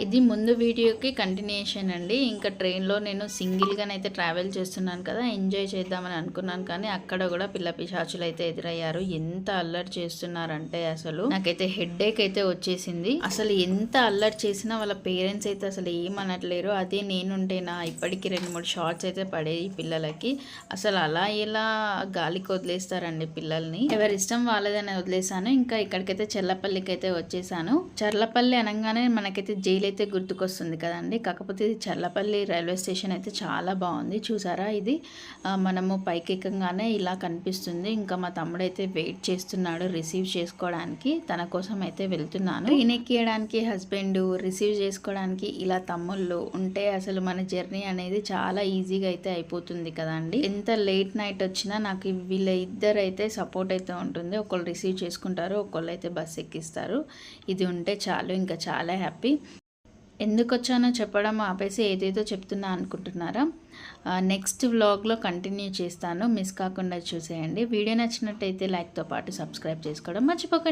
ఇది ముందు వీడియోకి కంటిన్యూషన్ అండి. ఇంకా ట్రైన్లో నేను సింగిల్గానైతే ట్రావెల్ చేస్తున్నాను కదా, ఎంజాయ్ చేద్దామని అనుకున్నాను. కానీ అక్కడ కూడా పిల్ల పిశాచులు అయితే ఎదురయ్యారు. ఎంత అల్లరి చేస్తున్నారంటే అసలు నాకైతే హెడ్ఏక్ అయితే వచ్చేసింది. అసలు ఎంత అల్లరి చేసినా వాళ్ళ పేరెంట్స్ అయితే అసలు ఏమనట్లేరు. అదే నేనుంటేనా ఇప్పటికి 2-3 షార్ట్స్ అయితే పడేవి పిల్లలకి. అసలు అలా ఎలా గాలికి వదిలేస్తారండి పిల్లల్ని. ఎవరి ఇష్టం వాళ్ళదని వదిలేసాను. ఇంకా ఇక్కడికైతే చెర్లపల్లికి అయితే వచ్చేసాను. చెర్లపల్లి అనగానే మనకైతే జైలు అయితే గుర్తుకొస్తుంది కదండి. కాకపోతే ఇది చర్లపల్లి రైల్వే స్టేషన్ అయితే చాలా బాగుంది. చూసారా, ఇది మనము పైకి ఎక్కగానే ఇలా కనిపిస్తుంది. ఇంకా మా తమ్ముడు అయితే వెయిట్ చేస్తున్నాడు రిసీవ్ చేసుకోవడానికి. తన కోసం అయితే వెళ్తున్నాను. ట్రైన్ ఎక్కియడానికి హస్బెండ్, రిసీవ్ చేసుకోవడానికి ఇలా తమ్ముళ్ళు ఉంటే అసలు మన జర్నీ అనేది చాలా ఈజీగా అయితే అయిపోతుంది కదండి. ఎంత లేట్ నైట్ వచ్చినా నాకు వీళ్ళ ఇద్దరు అయితే సపోర్ట్ అయితే ఉంటుంది. ఒకళ్ళు రిసీవ్ చేసుకుంటారు, ఒకళ్ళు అయితే బస్ ఎక్కిస్తారు. ఇది ఉంటే చాలు, ఇంకా చాలా హ్యాపీ. ఎందుకు వచ్చానో చెప్పడం ఆపేసి ఏదేదో చెప్తున్నా అనుకుంటున్నారా? నెక్స్ట్ వ్లాగ్లో కంటిన్యూ చేస్తాను. మిస్ కాకుండా చూసేయండి. వీడియో నచ్చినట్టయితే లైక్తో పాటు సబ్స్క్రైబ్ చేసుకోవడం మర్చిపోకండి.